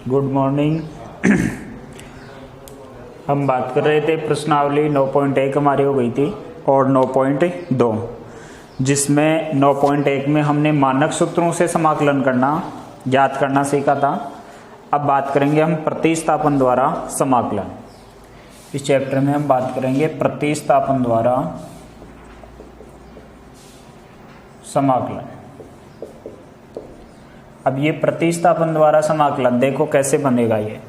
Good morning. हम बात कर रहे थे प्रश्नावली 9.1 हमारी हो गई थी और 9.2, जिसमें 9.1 में हमने मानक सूत्रों से समाकलन करना ज्ञात करना सीखा था। अब बात करेंगे हम प्रतिस्थापन द्वारा समाकलन। इस चैप्टर में हम बात करेंगे प्रतिस्थापन द्वारा समाकलन। अब ये प्रतिस्थापन द्वारा समाकलन देखो कैसे बनेगा। ये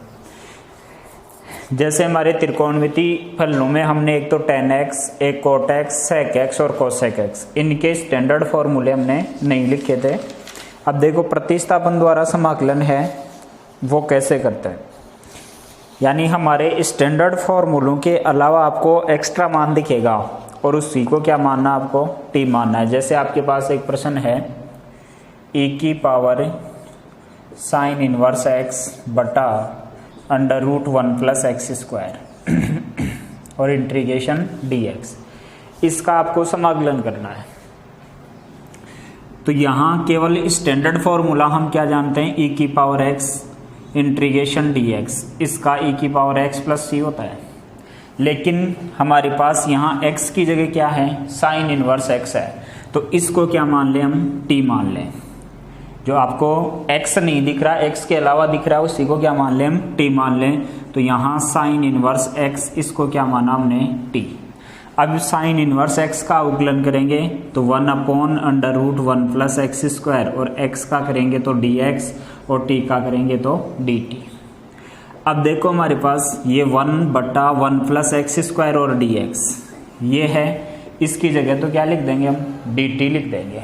जैसे हमारे त्रिकोणमिति फलनों में हमने एक तो tan x, एक cot x, sec x और cosec x, इनके स्टैंडर्ड फॉर्मूले हमने नहीं लिखे थे। अब देखो प्रतिस्थापन द्वारा समाकलन है वो कैसे करते हैं, यानी हमारे स्टैंडर्ड फॉर्मूलों के अलावा आपको एक्स्ट्रा मान दिखेगा और उसी को क्या मानना, आपको t मानना है। जैसे आपके पास एक प्रश्न है e की पावर साइन इनवर्स x बटा under root 1 plus x square और इंटीग्रेशन dx, इसका आपको समाकलन करना है। तो यहाँ केवल स्टैंडर्ड फॉर्मूला हम क्या जानते हैं, e की पावर x इंटीग्रेशन dx, इसका e की पावर x प्लस c होता है। लेकिन हमारे पास यहाँ x की जगह क्या है, साइन इनवर्स x है, तो इसको क्या मान लें हम, t मान लें। जो आपको x नहीं दिख रहा, x के अलावा दिख रहा है, उसी को क्या मान लें हम, t मान लें। तो यहाँ साइन इनवर्स x, इसको क्या माना हमने, t। अब साइन इनवर्स x का अवकलन करेंगे तो 1 upon under root 1 plus x square, और x का करेंगे तो dx और t का करेंगे तो dt। अब देखो हमारे पास ये 1 बटा 1 प्लस एक्स स्क्वायर और dx ये है, इसकी जगह तो क्या लिख देंगे हम, dt लिख देंगे।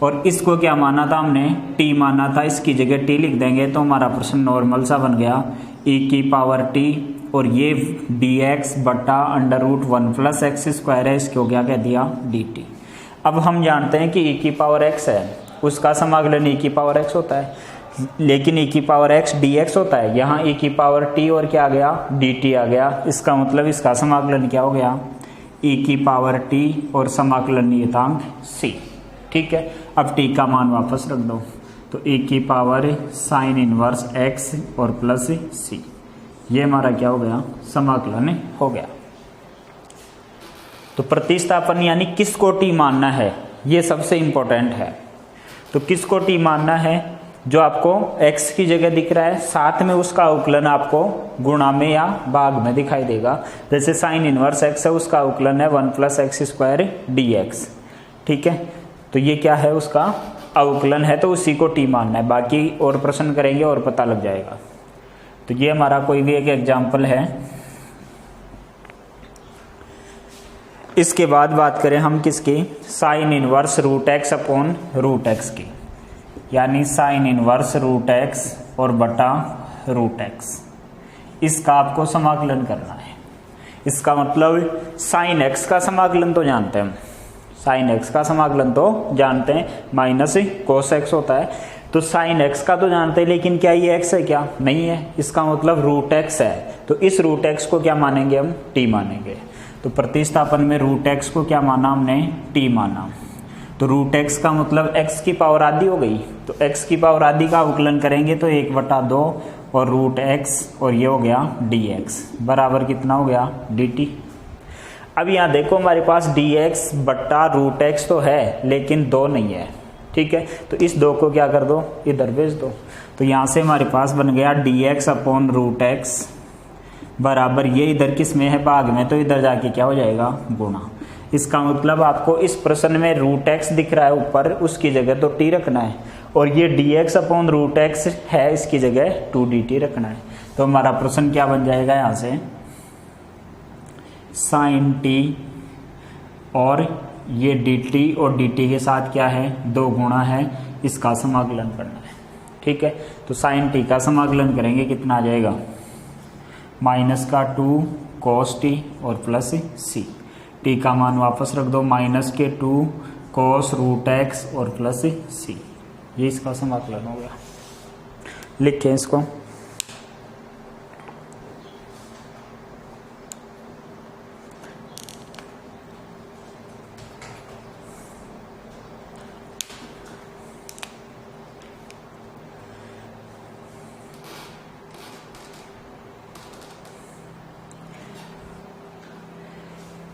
और इसको क्या माना था हमने, t माना था, इसकी जगह t लिख देंगे तो हमारा प्रश्न नॉर्मल सा बन गया, e की पावर t और ये dx बटा under root 1 plus x square है, इसको क्या कह दिया, dt। अब हम जानते हैं कि e की पावर x है, उसका समाकलन e की पावर x होता है, लेकिन e की पावर x dx होता है। यहाँ e की पावर t और क्या आ गया, dt आ गया। इसका मतलब इसका समाकलन क्या हो गया, e की पावर t और समाकलन नियतांक c। ठीक है, अब t का मान वापस रख दो, तो e की पावर साइन इनवर्स x और प्लस c, ये हमारा क्या हो गया, समाकलन हो गया। तो प्रतिस्थापन यानी किसको t मानना है, ये सबसे इंपॉर्टेंट है। तो किसको t मानना है, जो आपको x की जगह दिख रहा है, साथ में उसका अवकलन आपको गुणा में या भाग में दिखाई देगा। जैसे साइन इनवर्स x है, उसका अवकलन है 1 प्लस एक्स स्क्वायर dx। ठीक है, तो ये क्या है, उसका अवकलन है, तो उसी को t मानना है। बाकी और प्रश्न करेंगे और पता लग जाएगा। तो ये हमारा कोई भी एक एग्जाम्पल है। इसके बाद बात करें हम किसकी, sine inverse root x upon root x की, यानी साइन इनवर्स रूट एक्स और बटा रूट एक्स, इसका आपको समाकलन करना है। इसका मतलब साइन एक्स का समाकलन तो जानते हैं हम, साइन एक्स का समाकलन तो जानते हैं, माइनस कोस एक्स होता है। तो साइन एक्स का तो जानते हैं, लेकिन क्या ये एक्स है, क्या नहीं है, इसका मतलब रूट एक्स है। तो इस रूट एक्स को क्या मानेंगे हम, t मानेंगे। तो प्रतिस्थापन में रूट एक्स को क्या माना हमने, t माना। तो रूट एक्स का मतलब x की पावर आधी हो गई, तो x की पावर आधी का अवकलन करेंगे तो 1/2 और रूट x और ये हो गया dx बराबर कितना हो गया, dt। अब यहाँ देखो हमारे पास dx बट्टा रूट एक्स तो है, लेकिन 2 नहीं है। ठीक है, तो इस 2 को क्या कर दो, इधर भेज दो। तो यहाँ से हमारे पास बन गया dx अपॉन रूट एक्स बराबर, ये इधर किस में है, भाग में, तो इधर जाके क्या हो जाएगा, गुणा। इसका मतलब आपको इस प्रश्न में रूट एक्स दिख रहा है ऊपर, उसकी जगह तो t रखना है, और ये dx अपॉन रूट एक्स है, इसकी जगह 2dt रखना है। तो हमारा प्रश्न क्या बन जाएगा, यहाँ से साइन t और ये dt और dt के साथ क्या है, 2 गुणा है, इसका समाकलन करना है। ठीक है, तो साइन t का समाकलन करेंगे, कितना आ जाएगा, माइनस का 2 cos t और प्लस c, t का मान वापस रख दो, माइनस के 2 cos रूट एक्स और प्लस c, ये इसका समाकलन हो गया। लिखें इसको,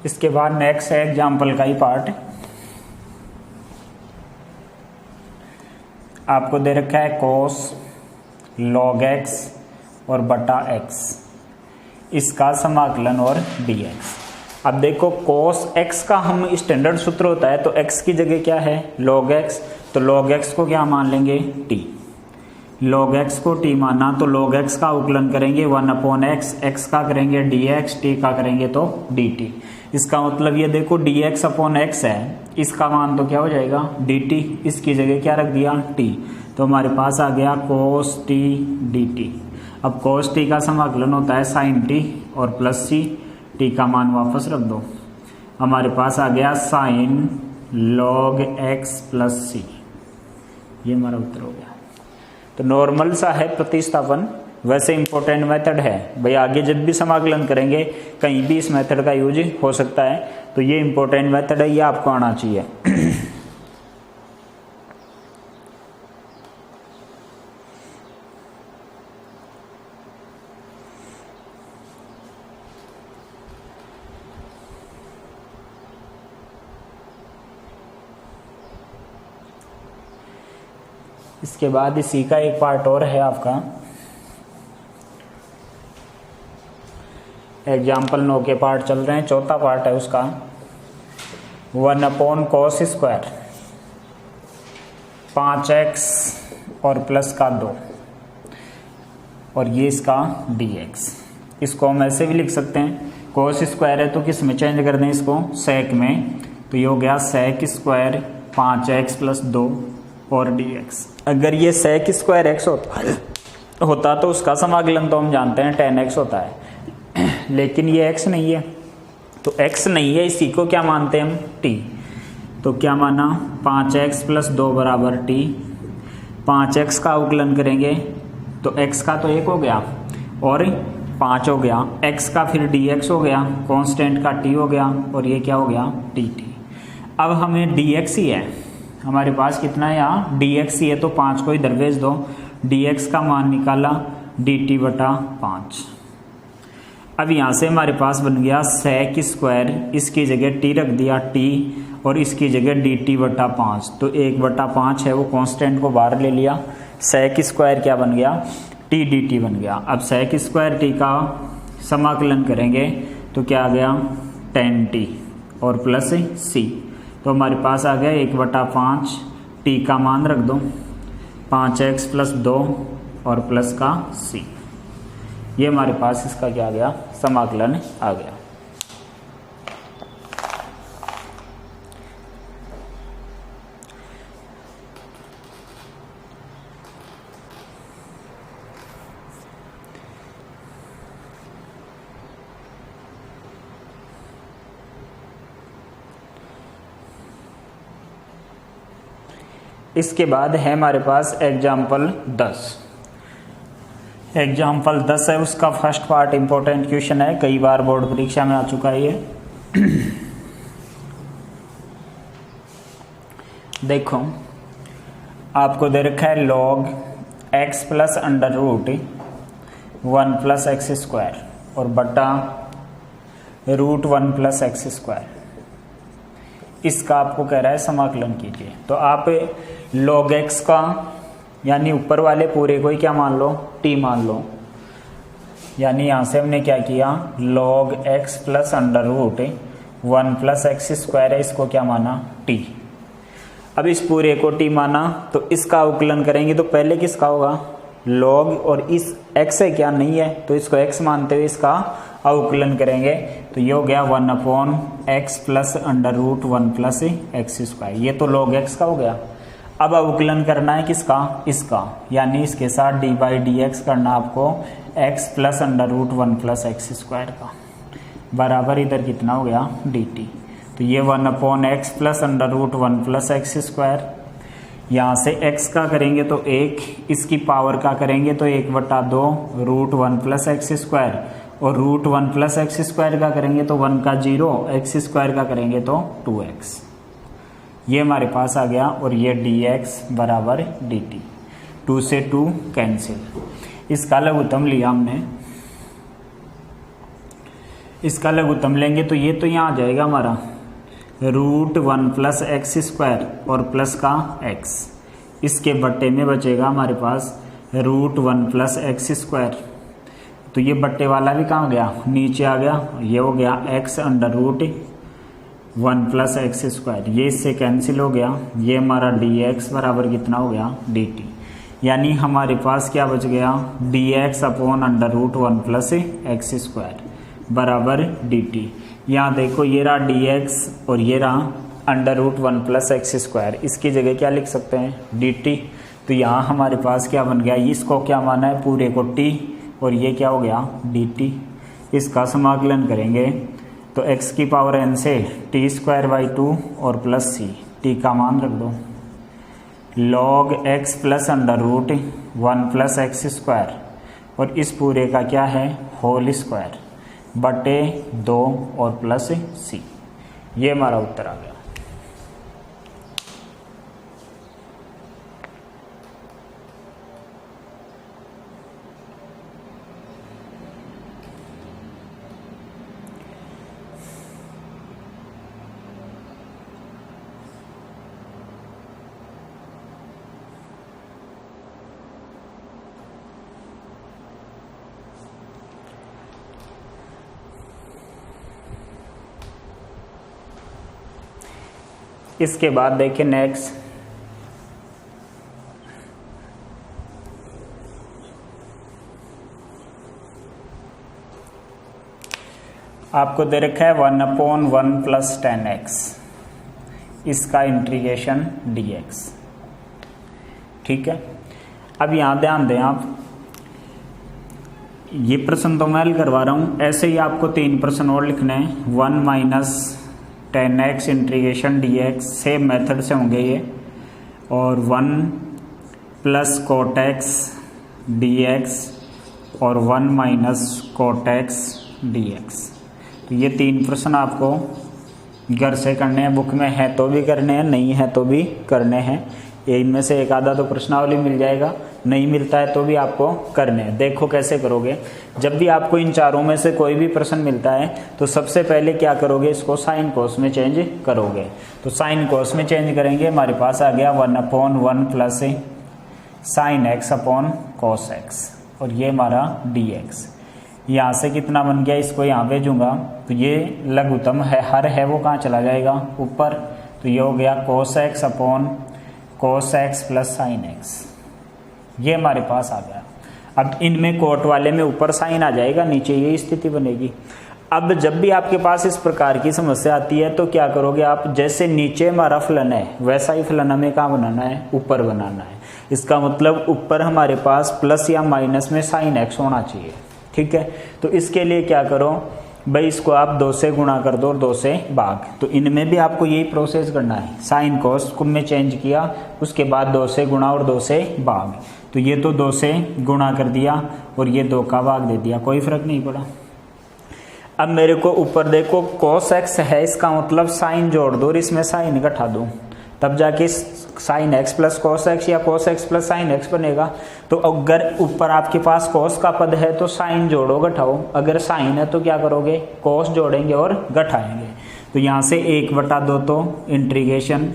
इसके बाद नेक्स्ट है एग्जाम्पल का ही पार्ट। आपको दे रखा है कोस log x और बटा x, इसका समाकलन और dx। अब देखो cos x का हम स्टैंडर्ड सूत्र होता है तो x की जगह क्या है log x, तो log x को क्या मान लेंगे t। log x को t माना तो log x का अवकलन करेंगे 1/x, x का करेंगे dx, t का करेंगे तो dt। इसका मतलब ये देखो dx/x है, इसका मान तो क्या हो जाएगा dt, इसकी जगह क्या रख दिया t, तो हमारे पास आ गया cos t dt। अब cos t का समाकलन होता है sin t और प्लस c, t का मान वापस रख दो, हमारे पास आ गया sin log x plus c। ये हमारा उत्तर हो गया। तो नॉर्मल सा है प्रतिस्थापन, वैसे इंपॉर्टेंट मेथड है भाई, आगे जब भी समाकलन करेंगे कहीं भी इस मेथड का यूज हो सकता है, तो ये इंपॉर्टेंट मेथड है, ये आपको आना चाहिए। इसके बाद इसी का एक पार्ट और है आपका, एग्जाम्पल 9 के पार्ट चल रहे हैं, चौथा पार्ट है उसका 1/cos स्क्वायर 5x और प्लस का 2 और ये इसका dx। इसको हम ऐसे भी लिख सकते हैं, cos स्क्वायर है तो किस में चेंज कर दें इसको sec में, तो ये हो गया sec स्क्वायर 5x प्लस 2 और dx। अगर ये sec स्क्वायर x होता तो उसका समाकलन तो हम जानते हैं tan x होता है, लेकिन ये x नहीं है, तो x नहीं है, इसी को क्या मानते हैं हम t, तो क्या माना 5x प्लस 2 बराबर t। 5x का अवकलन करेंगे तो x का तो 1 हो गया और 5 हो गया, x का फिर dx हो गया, कांस्टेंट का t हो गया और ये क्या हो गया dt। अब हमें dx ही है, हमारे पास कितना है यहाँ dx ही है, तो 5 को इधर भेज दो, dx का मान निकाला dt/5। अब यहाँ से हमारे पास बन गया sec स्क्वायर, इसकी जगह t रख दिया t और इसकी जगह dt/5, तो 1/5 है वो कांस्टेंट को बाहर ले लिया, sec स्क्वायर क्या बन गया t dt बन गया। अब sec स्क्वायर t का समाकलन करेंगे तो क्या आ गया tan t और प्लस c, तो हमारे पास आ गया 1/5, t का मान रख दो 5x प्लस 2 और प्लस का c। ये हमारे पास इसका क्या आ गया समाकलन आ गया। इसके बाद है हमारे पास एग्जाम्पल 10। एग्जाम्पल 10 है, उसका फर्स्ट पार्ट इंपॉर्टेंट क्वेश्चन है, कई बार बोर्ड परीक्षा में आ चुका है ये। देखो आपको दे रखा है log x plus under root 1 plus x square और बटा रूट 1 प्लस एक्स स्क्वायर, इसका आपको कह रहा है समाकलन कीजिए। तो आप log x का यानी ऊपर वाले पूरे को ही क्या मान लो t मान लो, यानी यहां से हमने क्या किया log x plus under root 1 plus x square है, इसको क्या माना t। अब इस पूरे को t माना तो इसका अवकलन करेंगे तो पहले किसका होगा log, और इस x है क्या नहीं है तो इसको x मानते हुए इसका अवकलन करेंगे, तो ये हो गया 1/x plus under root 1 plus x square, ये तो log x का हो गया। अब अवकलन करना है किसका इसका, यानी इसके साथ d/dx करना आपको x plus under root 1 plus x square का, बराबर इधर कितना हो गया dt। तो ये 1/x plus under root 1 plus x square, यहाँ से x का करेंगे तो 1, इसकी पावर का करेंगे तो 1/2 रूट 1 प्लस एक्स स्क्वायर, और रूट 1 प्लस एक्स स्क्वायर का करेंगे तो 1 का 0, एक्स स्क्वायर का करेंगे तो 2x। ये हमारे पास आ गया और ये dx बराबर dt, 2 से 2 कैंसिल, इसका लघुत्तम लिया हमने इसका लघुत्तम लेंगे तो ये तो यहाँ आ जाएगा हमारा √1 + x² और प्लस का x, इसके बट्टे में बचेगा हमारे पास √1 + x²। तो ये बट्टे वाला भी कहाँ गया, नीचे आ गया, ये हो गया x√1 + x², ये इससे कैंसिल हो गया, ये हमारा dx बराबर कितना हो गया dt, यानी हमारे पास क्या बच गया dx/√1 + x² बराबर dt। यहाँ देखो ये रहा dx और ये रहा √1 + x², इसकी जगह क्या लिख सकते हैं dt। तो यहाँ हमारे पास क्या बन गया, इसको क्या माना है पूरे को t और ये क्या हो गया dt। इसका समाकलन करेंगे तो x⁴n से t² और प्लस c, t का मान रख दो log x + √1 + x² और इस पूरे का क्या है होल स्क्वायर बटे 2 और प्लस c। ये हमारा उत्तर आ गया। इसके बाद देखिए नेक्स्ट, आपको दे रखा है 1/1 + 10x, इसका इंटीग्रेशन dx। ठीक है, अब यहाँ ध्यान दें आप, ये प्रश्न तो मैं हल करवा रहा हूँ, ऐसे ही आपको 3 प्रश्न और लिखने हैं। 1 - 10x integration dx, same method से होंगे ये, और 1 + cot x dx और 1 - cot x dx। तो ये 3 प्रश्न आपको घर से करने हैं, बुक में है तो भी करने हैं, नहीं है तो भी करने हैं। इनमें से एक आधा तो प्रश्नावली मिल जाएगा, नहीं मिलता है तो भी आपको करने हैं। देखो कैसे करोगे, जब भी आपको इन चारों में से कोई भी प्रश्न मिलता है तो सबसे पहले क्या करोगे, इसको साइन कोस में चेंज करोगे। तो साइन कोस में चेंज करेंगे, हमारे पास आ गया 1/1 + sin x/cos x और ये हमारा dx। यहाँ से कितना बन गया, इसको यहाँ भेजूंगा तो ये लघुत्तम है, हर है वो कहाँ चला जाएगा ऊपर, तो ये हो गया cos x + sin x, ये हमारे पास आ गया। अब इनमें कोट वाले में ऊपर साइन आ जाएगा, नीचे ये स्थिति बनेगी। अब जब भी आपके पास इस प्रकार की समस्या आती है तो क्या करोगे आप, जैसे नीचे हमारा फलन है वैसा ही फलन हमें कहाँ बनाना है, ऊपर बनाना है। इसका मतलब ऊपर हमारे पास प्लस या माइनस में sin x होना चाहिए। ठीक है, तो इसके लिए क्या करो भाई, इसको आप 2 से गुणा कर दो और 2 से भाग। तो इनमें भी आपको यही प्रोसेस करना है, साइन कोस को में चेंज किया, उसके बाद 2 से गुणा और 2 से भाग। तो ये तो 2 से गुणा कर दिया और ये 2 का भाग दे दिया, कोई फर्क नहीं पड़ा। अब मेरे को ऊपर देखो cos x है, इसका मतलब साइन जोड़ दो और इसमें साइन घटा दो, तब जाके sin x + cos x या cos x + sin x बनेगा। तो अगर ऊपर आपके पास cos का पद है तो साइन जोड़ो घटाओ, अगर साइन है तो क्या करोगे cos जोड़ेंगे और घटाएंगे। तो यहाँ से 1/2 तो इंटीग्रेशन,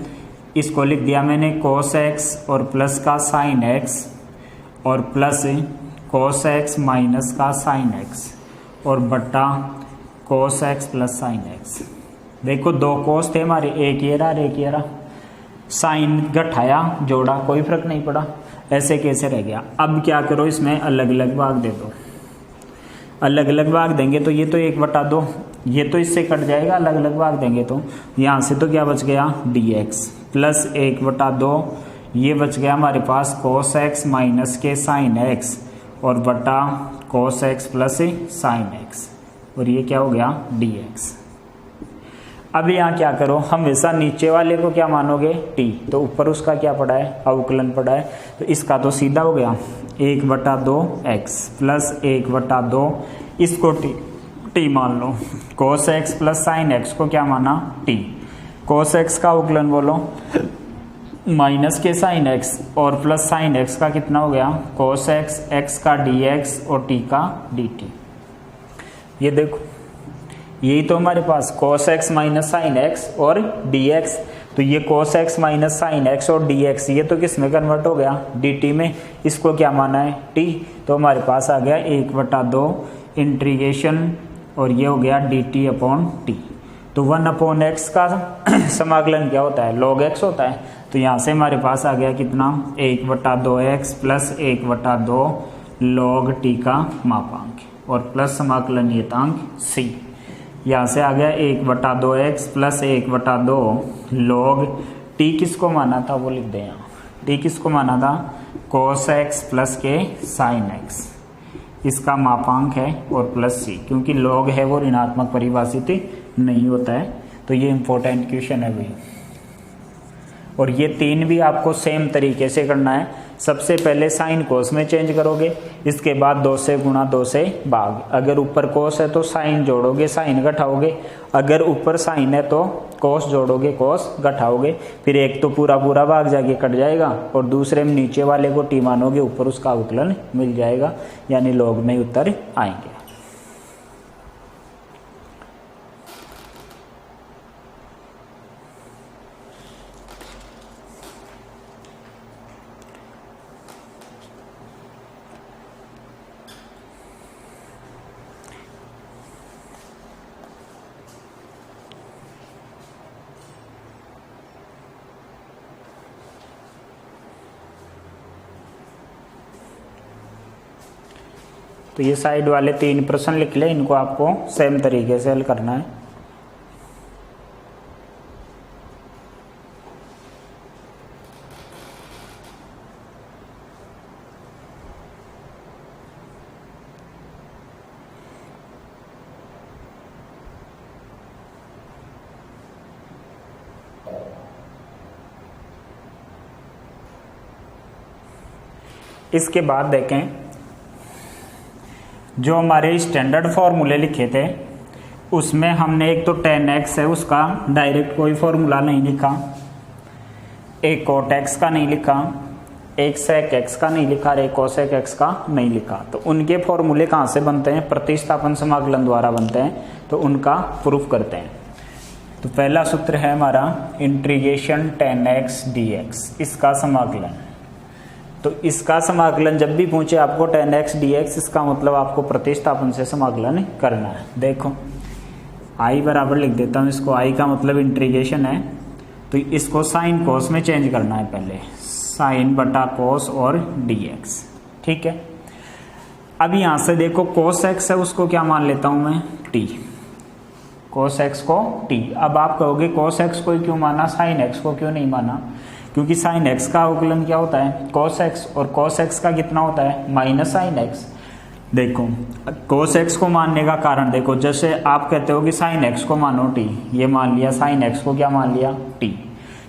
इसको लिख दिया मैंने cos x और प्लस का sin x और प्लस cos x माइनस का sin x और बट्टा cos x + sin x। देखो 2 cos थे हमारे, एक ये रहा एक ये रहा, साइन घटाया जोड़ा, कोई फर्क नहीं पड़ा, ऐसे कैसे रह गया। अब क्या करो, इसमें अलग अलग भाग दे दो, अलग अलग भाग देंगे तो ये तो 1/2, ये तो इससे कट जाएगा, अलग अलग भाग देंगे तो यहाँ से तो क्या बच गया dx प्लस 1/2, ये बच गया हमारे पास cos x माइनस के sin x और बटा cos x plus sin x और ये क्या हो गया dx। अब यहाँ क्या करो, हमेशा नीचे वाले को क्या मानोगे t, तो ऊपर उसका क्या पड़ा है अवकलन पड़ा है, तो इसका तो सीधा हो गया 1/2x प्लस 1/2, इसको t मान लो, cos x plus sin x को क्या माना t, cos x का अवकलन बोलो माइनस के sin x और प्लस sin x का कितना हो गया cos x, x का dx और t का dt। ये देखो यही तो हमारे पास cos x minus sine x और dx। तो ये cos x minus sine x और dx ये तो किस में कन्वर्ट हो गया, dt में। इसको क्या माना है, t। तो हमारे पास आ गया 1/2 इंटीग्रेशन और ये हो गया dt अपॉन t। तो 1/x का समाकलन क्या होता है, log x होता है। तो यहाँ से हमारे पास आ गया कितना, 1/2x प्लस 1/2 log t का मापांक और प्लस समाकलन नियतांक c। यहाँ से आ गया 1/2x प्लस 1/2 log t किसको माना था वो लिख दें यहाँ, t किसको माना था, cos x प्लस के sin x, इसका मापांक है और प्लस c, क्योंकि log है वो ऋणात्मक परिभाषित नहीं होता है। तो ये इम्पोर्टेंट क्वेश्चन है भाई। और ये 3 भी आपको सेम तरीके से करना है। सबसे पहले साइन कोस में चेंज करोगे, इसके बाद 2 से गुणा 2 से भाग। अगर ऊपर कोस है तो साइन जोड़ोगे, साइन घटाओगे। अगर ऊपर साइन है तो कोस जोड़ोगे, कोस घटाओगे। फिर एक तो पूरा पूरा भाग जाके कट जाएगा और दूसरे में नीचे वाले को टी मानोगे, ऊपर उसका अवकलन मिल जाएगा, यानी लॉग में उत्तर आएंगे। तो ये साइड वाले 3 प्रश्न लिख ले, इनको आपको सेम तरीके से हल करना है। इसके बाद देखें, जो हमारे स्टैंडर्ड फॉर्मूले लिखे थे उसमें हमने एक तो tan x है उसका डायरेक्ट कोई फॉर्मूला नहीं लिखा, एक cot x का नहीं लिखा, एक sec x का नहीं लिखा और एक cosec x का नहीं लिखा। तो उनके फॉर्मूले कहाँ से बनते हैं, प्रतिस्थापन समाकलन द्वारा बनते हैं। तो उनका प्रूफ करते हैं। तो पहला सूत्र है हमारा इंटीग्रेशन tan x dx, इसका समाकलन। तो इसका समाकलन जब भी पूछे आपको tan x dx, इसका मतलब आपको प्रतिस्थापन से समाकलन करना है। देखो i बराबर लिख देता हूँ इसको, i का मतलब इंटीग्रेशन है। तो इसको साइन कोस में चेंज करना है, पहले साइन बटा कोस और dx, ठीक है। अब यहाँ से देखो cos x है उसको क्या मान लेता हूँ मैं, t, cos x को t। अब आप कहोगे cos x को क्यों माना, sin x को क्यों नहीं माना, क्योंकि sin x का अवकलन क्या होता है, cos x, और cos x का कितना होता है, माइनस sin x। देखो cos x को मानने का कारण देखो, जैसे आप कहते हो कि sin x को मानो t, ये मान लिया, sin x को क्या मान लिया, t।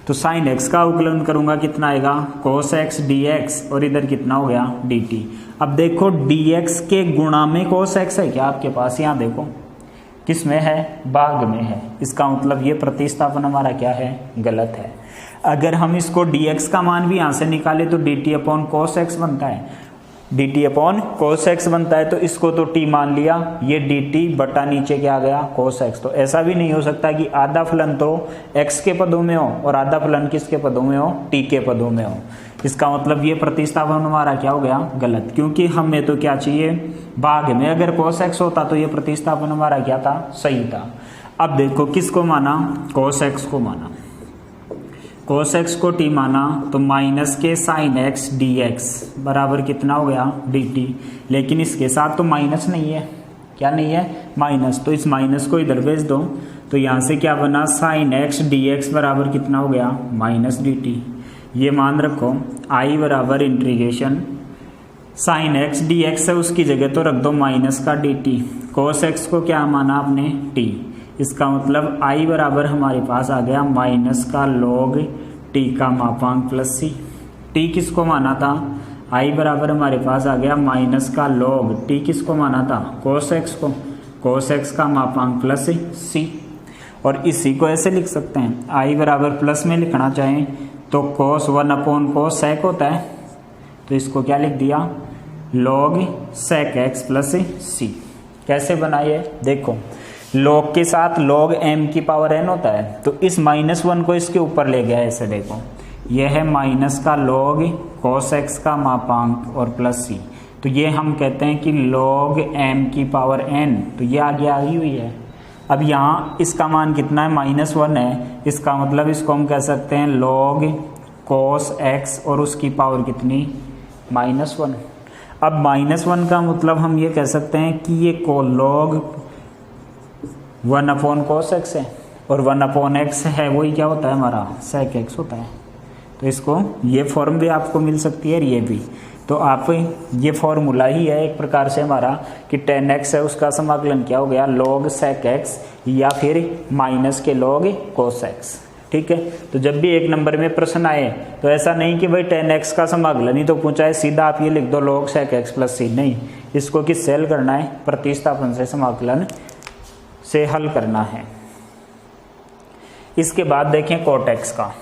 तो sin x का अवकलन करूंगा कितना आएगा, cos x dx, और इधर कितना हो गया dt। अब देखो dx के गुणा में cos x है क्या आपके पास, यहाँ देखो किस में है, भाग में है। इसका मतलब ये प्रतिस्थापन हमारा क्या है, गलत है। अगर हम इसको dx का मान भी यहाँ से निकाले तो dt अपॉन cos x बनता है, dt अपॉन cos x बनता है। तो इसको तो t मान लिया, ये dt बटा नीचे क्या आ गया, cos x। तो ऐसा भी नहीं हो सकता कि आधा फलन तो x के पदों में हो और आधा फलन किसके पदों में हो, t के पदों में हो। इसका मतलब ये प्रतिस्थापन हमारा क्या हो गया, गलत, क्योंकि हमें तो क्या चाहिए, भाग में। अगर cos x होता तो ये प्रतिस्थापन हमारा क्या था, सही था। अब देखो किसको माना, cos x को माना, cos x को t माना, तो माइनस के sin x dx बराबर कितना हो गया, dt। लेकिन इसके साथ तो माइनस नहीं है, क्या नहीं है, माइनस। तो इस माइनस को इधर भेज दो, तो यहाँ से क्या बना, sin x dx बराबर कितना हो गया, माइनस dt। ये मान रखो i बराबर इंटीग्रेशन sin x dx है, उसकी जगह तो रख दो माइनस का dt। cos x को क्या माना आपने, t। इसका मतलब i बराबर हमारे पास आ गया माइनस का log t का मापांक प्लस c। t किसको माना था, i बराबर हमारे पास आ गया माइनस का log t किसको माना था, cos x को, cos x का मापांक प्लस c। और इसी को ऐसे लिख सकते हैं, i बराबर प्लस में लिखना चाहें तो cos 1 अपॉन cos sec होता है, तो इसको क्या लिख दिया, log sec x plus c। कैसे बनाइए, देखो log के साथ log m की पावर n होता है, तो इस -1 को इसके ऊपर ले गया ऐसे देखो, यह है माइनस का log cos x का मापांक और प्लस c, तो ये हम कहते हैं कि log m की पावर n, तो ये आगे आई हुई है। अब यहाँ इसका मान कितना है, -1 है, इसका मतलब इसको हम कह सकते हैं log cos x और उसकी पावर कितनी, -1। अब -1 का मतलब हम ये कह सकते हैं कि ये log 1/cos x है, और 1/x है वही क्या होता है हमारा sec x होता है। तो इसको ये फॉर्म भी आपको मिल सकती है और ये भी, तो आप ये फॉर्मूला ही है एक प्रकार से हमारा कि tan x है उसका समाकलन क्या हो गया log sec x या फिर माइनस के log cos x। ठीक है, तो जब भी एक नंबर में प्रश्न आए तो ऐसा नहीं कि भाई tan x का समाकलन ही तो पूछा है, सीधा आप ये लिख दो log sec x plus c, नहीं, इसको किससे हल करना है, प्रतिस्थापन से समाकलन से हल करना है। इसके बाद देखें cot x का,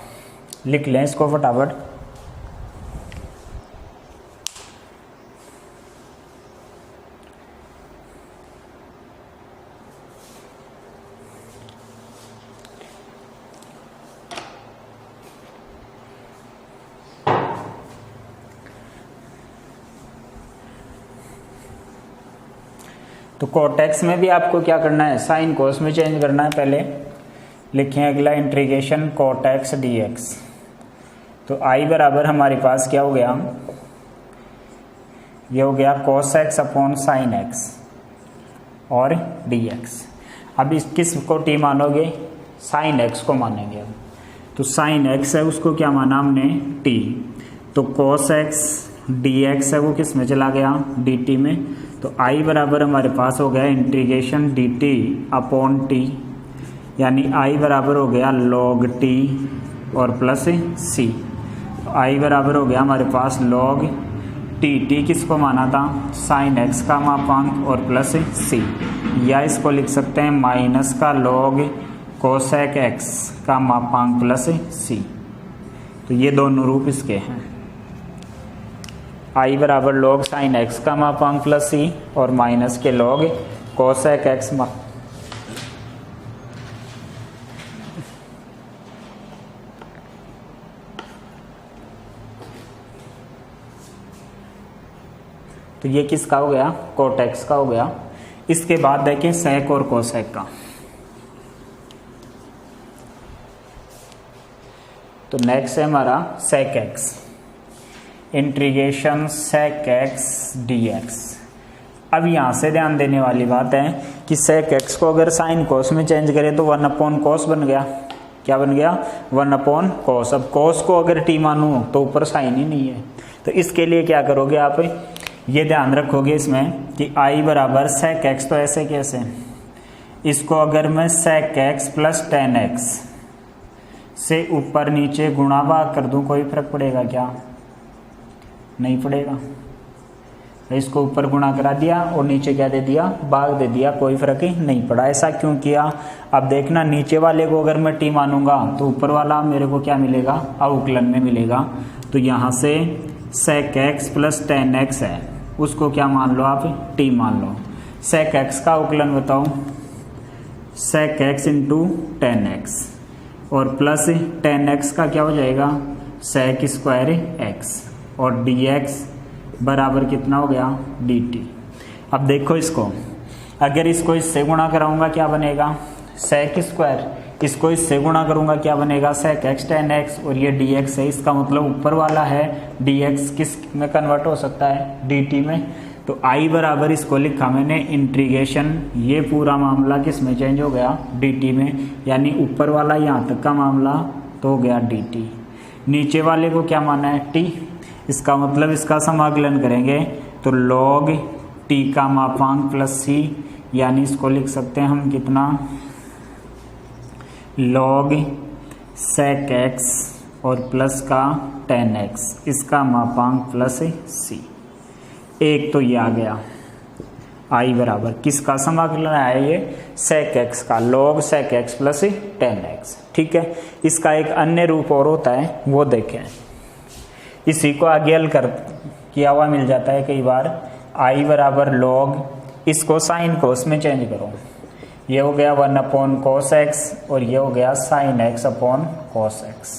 लिख लें इसको फटाफट। तो cot x में भी आपको क्या करना है, साइन कोस में चेंज करना है। पहले लिखें अगला इंटीग्रेशन cot x dx, तो i बराबर हमारे पास क्या हो गया, ये हो गया cos x upon sine x और dx। अब इस किस को t मानोगे, साइन x को मानेंगे। अब तो साइन x है उसको क्या माना हमने, t, तो cos x dx है वो किस में चला गया, dt में, तो i बराबर हमारे पास हो गया इंटीग्रेशन dt अपॉन t, यानी i बराबर हो गया log t और प्लस c, तो i बराबर हो गया हमारे पास log t किसको माना था, साइन x का मापांक और प्लस c, या इसको लिख सकते हैं माइनस का log cosec x का मापांक प्लस c। तो ये दोनों रूप इसके हैं, i बराबर log साइन x का मापांक प्लस c और माइनस के log cosec x तो ये किसका हो गया, cot x का हो गया। इसके बाद देखें sec और cosec का, तो नेक्स्ट है हमारा sec x, integration sec x dx। अब यहाँ से ध्यान देने वाली बात है कि sec x को अगर साइन कोस में चेंज करें तो 1/cos बन गया, क्या बन गया, 1/cos। अब cos को अगर t मानूं तो ऊपर साइन ही नहीं है, तो इसके लिए क्या करोगे आप, ये ध्यान रखोगे इसमें कि i बराबर sec x, तो ऐसे कैसे, इसको अगर मैं sec x plus tan x से ऊपर नीचे गुणा भाग कर दूं, कोई फर्क पड़ेगा क्या, नहीं पड़ेगा। इसको ऊपर गुणा करा दिया और नीचे क्या दे दिया, भाग दे दिया, कोई फर्क ही नहीं पड़ा। ऐसा क्यों किया, अब देखना नीचे वाले को अगर मैं t मानूंगा तो ऊपर वाला मेरे को क्या मिलेगा, अवकलन में मिलेगा। तो यहाँ से sec x plus tan x है, उसको क्या मान लो आप, t मान लो। sec x का अवकलन बताओ, sec x into tan x, और प्लस tan x का क्या हो जाएगा, sec स्क्वायर x, और dx बराबर कितना हो गया, dt। अब देखो इसको, अगर इसको इससे गुणा कराऊंगा क्या बनेगा, sec स्क्वायर, इसको इससे गुणा करूंगा क्या बनेगा, sec x tan x, और ये dx है, इसका मतलब ऊपर वाला है dx किस में कन्वर्ट हो सकता है, dt में। तो i बराबर इसको लिखा मैंने इंटीग्रेशन, ये पूरा मामला किस में चेंज हो गया, dt में, यानी ऊपर वाला यहाँ तक का मामला तो हो गया dt। नीचे वाले को क्या माना है, t, इसका मतलब इसका समाकलन करेंगे तो log t का मापांक प्लस c, यानी इसको लिख सकते हैं हम कितना, log sec x और प्लस का tan x, इसका मापांक प्लस c। एक तो ये आ गया, i बराबर किसका समाकलन आया, ये sec x का, log sec x plus tan x। ठीक है, इसका एक अन्य रूप और होता है, वो देखें, इसी को आगे हल कर किया हुआ मिल जाता है कई बार। i बराबर log, इसको साइन कोस में चेंज करो, ये हो गया 1 अपॉन कोस एक्स और ये हो गया sine x upon cos x.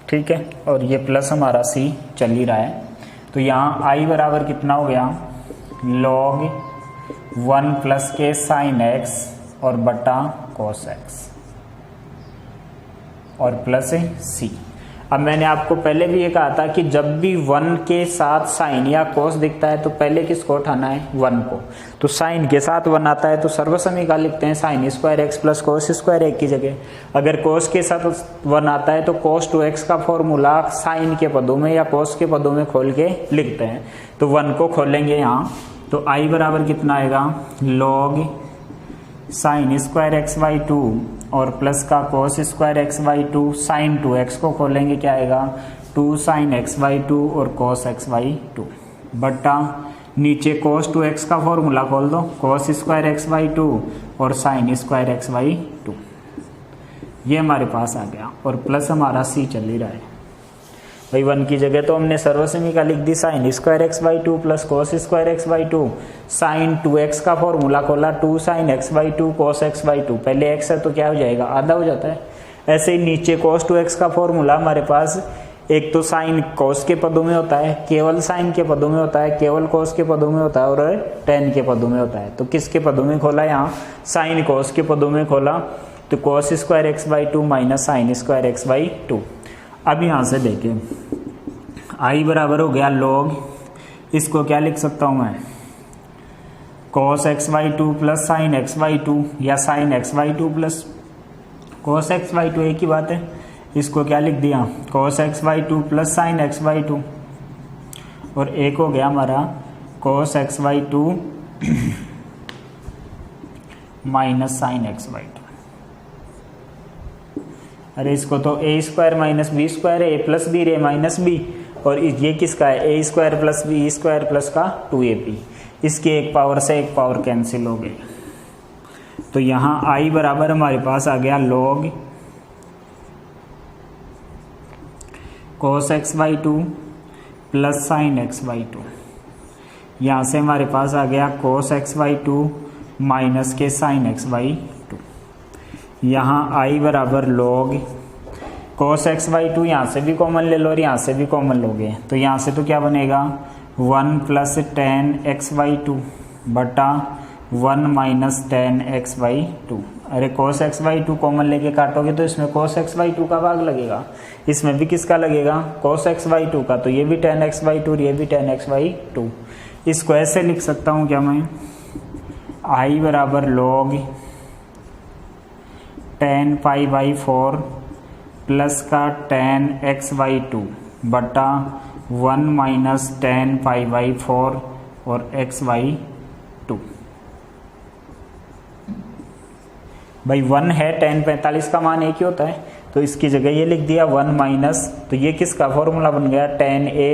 ठीक है, और ये प्लस हमारा सी चल ही रहा है। तो यहाँ आई बराबर कितना हो गया, लॉग 1 प्लस के साइन एक्स और बटा कोस एक्स और प्लस सी। अब मैंने आपको पहले भी ये कहा था कि जब भी 1 के साथ साइन या कोस दिखता है तो पहले किसको उठाना है, 1 को। तो साइन के साथ 1 आता है तो सर्वसमीका लिखते हैं sign square x plus cos square एक की जगह। अगर कोस के साथ 1 आता है तो कोस 2x का फॉर्मूला साइन के पदों में या कोस के पदों में खोल के लिखते हैं। तो 1 को खोलेंगे यहाँ, तो आई बराबर कितना आएगा, log sine square x by 2 और प्लस का cos square x by 2, sine 2x को खोलेंगे क्या आएगा, 2 साइन एक्स बाई 2 और कोस एक्स बाई 2 बटा नीचे कोस 2x का फॉर्मूला खोल दो, कोस स्क्वायर एक्स बाई 2 और साइन स्क्वायर एक्स बाई 2। ये हमारे पास आ गया और प्लस हमारा सी चल ही रहा है। भाई 1 की जगह तो हमने सर्वसमीका लिख दी sine square x by 2 plus cos square x by 2, sine 2x का फॉर्मूला खोला 2 sine x by 2 cos x by 2, पहले x है तो क्या हो जाएगा, आधा हो जाता है। ऐसे ही नीचे कोस 2x का फॉर्मूला हमारे पास एक तो साइन कोस के पदों में होता है, केवल साइन के पदों में होता है, केवल कोस के पदों में होता है और टेन के पदों में होता है। तो किसके पदों में खोला, यहाँ साइन कोस के पदों में खोला, तो कोस square x by 2 minus sign square x by 2। अब यहाँ से देखिए आई बराबर हो गया लॉग, इसको क्या लिख सकता हूँ मैं, cos x by 2 plus sine x by 2 या sign x by 2 plus cos x by 2 एक ही बात है। इसको क्या लिख दिया, cos x by 2 plus sine x by 2 और एक हो गया हमारा cos x by 2 minus sine x by 2। अरे इसको तो a square minus b square है, ए प्लस बी रे माइनस बी, और ये किसका है, a square plus b square plus का 2ab। इसकी एक पावर से एक पावर कैंसिल हो गई। तो यहाँ आई बराबर हमारे पास आ गया log cos x by 2 plus sine x by 2। यहाँ से हमारे पास आ गया cos x बाई 2 माइनस के साइन एक्स बाई 2। यहाँ आई बराबर लॉग cos x बाई 2, यहाँ से भी कॉमन ले लो और यहाँ से भी कॉमन लोगे, तो यहाँ से तो क्या बनेगा 1 प्लस टेन एक्स बाई 2 बटा 1 माइनस टेन एक्स बाई 2। अरे cos x बाई 2 कॉमन लेके काटोगे तो इसमें cos x बाई 2 का भाग लगेगा, इसमें भी किसका लगेगा, cos x बाई 2 का। तो ये भी tan x बाई 2 और ये भी tan x बाई 2। इसको ऐसे लिख सकता हूँ क्या मैं, आई बराबर log tan pi by 4 plus का tan x बाई 2 बटा 1 माइनस tan पाई बाई 4 और x बाई 2। भाई 1 है, tan 45 का मान एक ही होता है, तो इसकी जगह ये लिख दिया 1 माइनस, तो ये किसका फॉर्मूला बन गया, tan a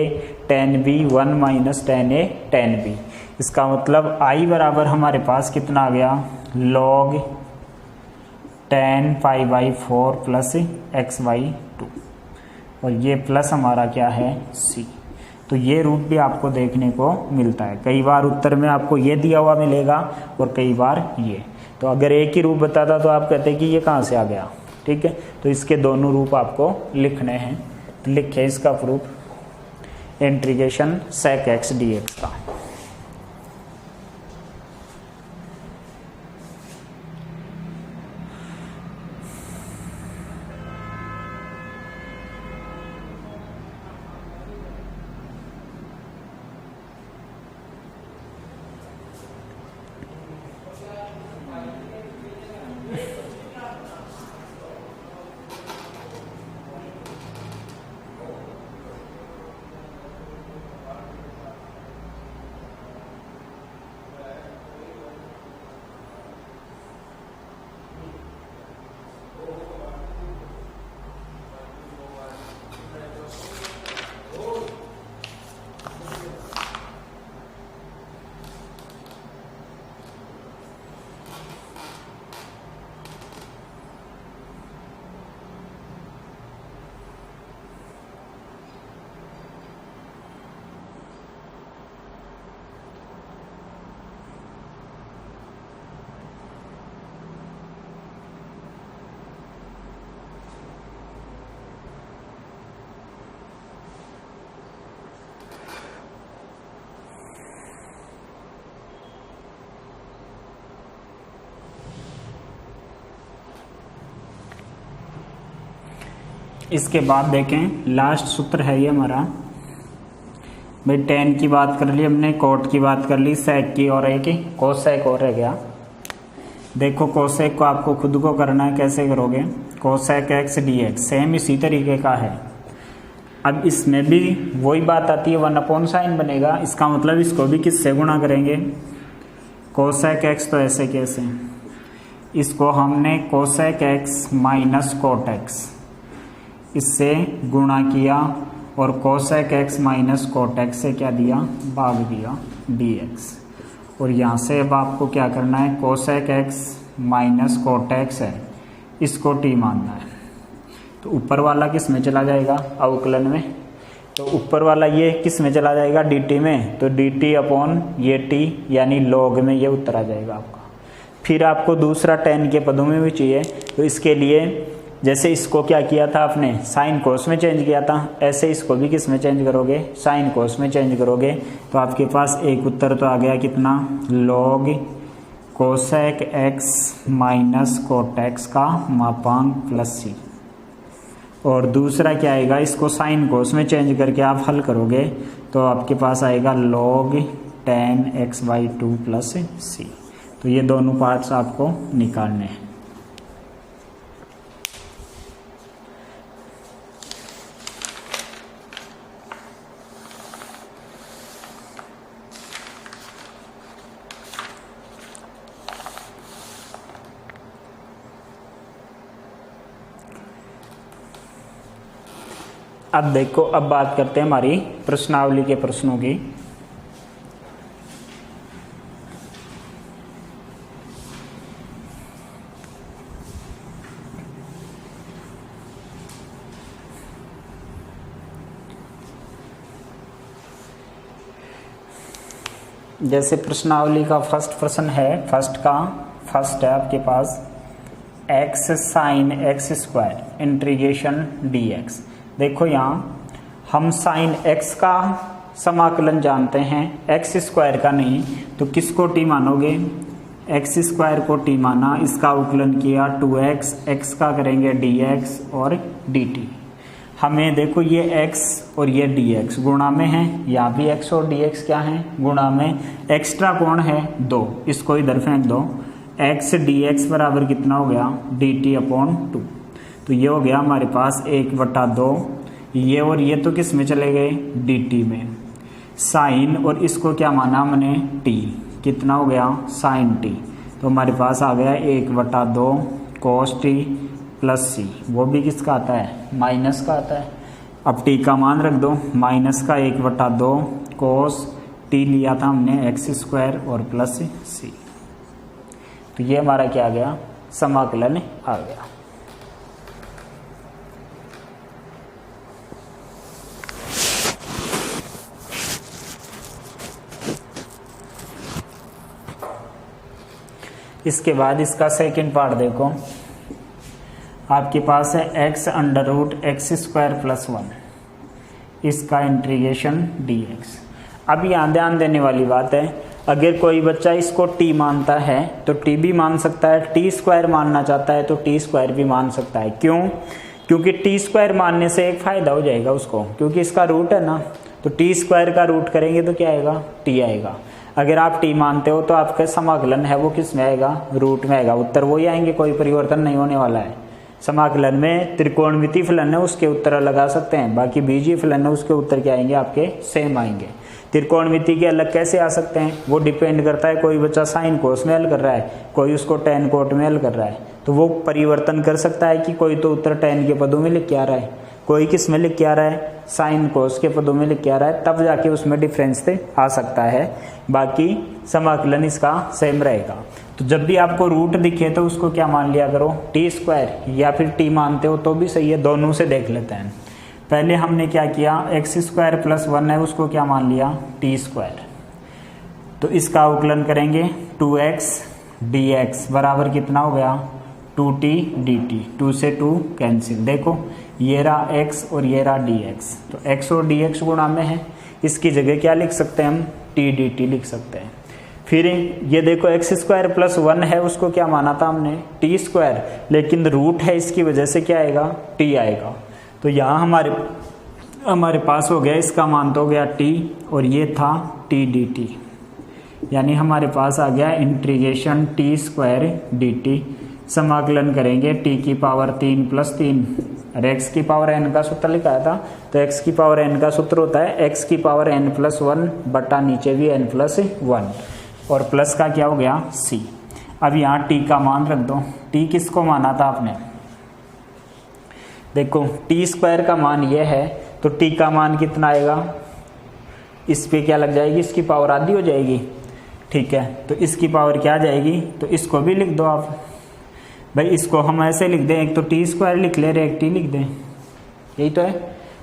tan b 1 minus tan a tan b। इसका मतलब आई बराबर हमारे पास कितना आ गया, log tan pi by 4 plus x by 2 और ये प्लस हमारा क्या है c। तो ये रूट भी आपको देखने को मिलता है, कई बार उत्तर में आपको ये दिया हुआ मिलेगा और कई बार ये। तो अगर एक ही रूप बताता तो आप कहते कि ये कहाँ से आ गया, ठीक है। तो इसके दोनों रूप आपको लिखने हैं, तो लिखे इसका proof integration sec x dx का। इसके बाद देखें लास्ट सूत्र है ये हमारा, भाई टेन की बात कर ली हमने, कोट की बात कर ली, सेक की और एक कोसेक और रह गया। देखो कोसेक को आपको खुद को करना है, कैसे करोगे, cosec x D x same इसी तरीके का है। अब इसमें भी वही बात आती है, 1/sin बनेगा, इसका मतलब इसको भी किससे गुणा करेंगे, कोसेक एक्स, तो ऐसे कैसे, इसको हमने cosec x minus cot x इससे गुणा किया और cosec x minus cot x से क्या दिया, भाग दिया dx। और यहाँ से अब आपको क्या करना है, cosec x minus cot x है, इसको t मानना है। तो ऊपर वाला किस में चला जाएगा, अवकलन में, तो ऊपर वाला ये किस में चला जाएगा, dt में, तो dt अपॉन ये t यानी log में, ये उत्तर आ जाएगा आपका। फिर आपको दूसरा tan के पदों में भी चाहिए, तो इसके लिए जैसे इसको क्या किया था आपने, साइन कोस में चेंज किया था, ऐसे इसको भी किस में चेंज करोगे, साइन कोस में चेंज करोगे। तो आपके पास एक उत्तर तो आ गया कितना, log cosec x minus cot x का मापांक प्लस सी। और दूसरा क्या आएगा, इसको साइन कोस में चेंज करके आप हल करोगे तो आपके पास आएगा log tan x/2 प्लस सी। तो ये दोनों पार्ट्स आपको निकालने हैं। अब देखो, अब बात करते हैं हमारी प्रश्नावली के प्रश्नों की। जैसे प्रश्नावली का फर्स्ट प्रश्न है, फर्स्ट है आपके पास x sine x square integration dx। देखो यहाँ हम साइन x का समाकलन जानते हैं, एक्स स्क्वायर का नहीं, तो किसको t मानोगे, एक्स स्क्वायर को t माना, इसका अवकलन किया 2x, x का करेंगे dx और dt। हमें देखो ये x और ये dx गुणा में है, यहाँ भी x और dx क्या है, गुणा में, एक्स्ट्रा कौन है 2, इसको इधर फेंक दो, x dx बराबर कितना हो गया, dt अपॉन 2। तो ये हो गया हमारे पास 1/2, ये और ये तो किस में चले गए, dt में, साइन और इसको क्या माना हमने t, कितना हो गया साइन t, तो हमारे पास आ गया 1/2 cos t प्लस सी, वो भी किसका आता है, माइनस का आता है। अब t का मान रख दो, माइनस का 1/2 cos t लिया था हमने एक्स स्क्वायर और प्लस सी। तो ये हमारा क्या आ गया, समाकलन आ गया। इसके बाद इसका सेकंड पार्ट देखो, आपके पास है x√x² प्लस 1, इसका इंटीग्रेशन dx। अब यहाँ ध्यान देने वाली बात है, अगर कोई बच्चा इसको t मानता है तो t भी मान सकता है, t² मानना चाहता है तो t² भी मान सकता है। क्यों, क्योंकि t² मानने से एक फायदा हो जाएगा उसको, क्योंकि इसका रूट है ना, तो t² का रूट करेंगे तो क्या आएगा, t आएगा। अगर आप t मानते हो तो आपका समाकलन है वो किस में आएगा, रूट में आएगा, उत्तर वही आएंगे, कोई परिवर्तन नहीं होने वाला है। समाकलन में त्रिकोणमितीय फलन है उसके उत्तर अलग आ सकते हैं, बाकी बीजीय फलन है उसके उत्तर क्या आएंगे, आपके सेम आएंगे। त्रिकोणमितीय के अलग कैसे आ सकते हैं, वो डिपेंड करता है, कोई बच्चा साइन कोस में हल कर रहा है, कोई उसको टैन कोट में हल कर रहा है, तो वो परिवर्तन कर सकता है कि कोई तो उत्तर टैन के पदों में लिख के आ रहा है, कोई किस में लिख के आ रहा है, साइन कोस के पदों में लिख के आ रहा है, तब जाके उसमें डिफरेंस से आ सकता है, बाकी समाकलन इसका सेम रहेगा। तो जब भी आपको रूट दिखे तो उसको क्या मान लिया करो, t², या फिर t मानते हो तो भी सही है, दोनों से देख लेते हैं। पहले हमने क्या किया, x² प्लस 1 है उसको क्या मान लिया, t², तो इसका अवकलन करेंगे 2x dx बराबर कितना हो गया, 2t dt, 2 से 2 कैंसिल, देखो ये रहा x और ये रहा dx, तो x और dx गुणा में है, इसकी जगह क्या लिख सकते हैं हम, t dt लिख सकते हैं। फिर ये देखो x² प्लस 1 है उसको क्या माना था हमने, t², लेकिन रूट है इसकी वजह से क्या आएगा, t आएगा, तो यहाँ हमारे पास हो गया, इसका मान तो हो गया t और ये था t dt, यानी हमारे पास आ गया इंटीग्रेशन t स्क्वायर dt। समाकलन करेंगे t की पावर 3 प्लस 3 और x की पावर n का सूत्र लिखाया था, तो x की पावर n का सूत्र होता है x की पावर n प्लस 1 बटा नीचे भी n प्लस 1 और प्लस का क्या हो गया c। अब यहाँ t का मान रख दो, t किसको माना था आपने, देखो t स्क्वायर का मान ये है, तो t का मान कितना आएगा, इस पे क्या लग जाएगी, इसकी पावर आधी हो जाएगी, ठीक है। तो इसकी पावर क्या आ जाएगी, तो इसको भी लिख दो आप भाई, इसको हम ऐसे लिख दें, एक तो टी स्क्वायर लिख ले रहे, एक टी लिख दें, यही तो है।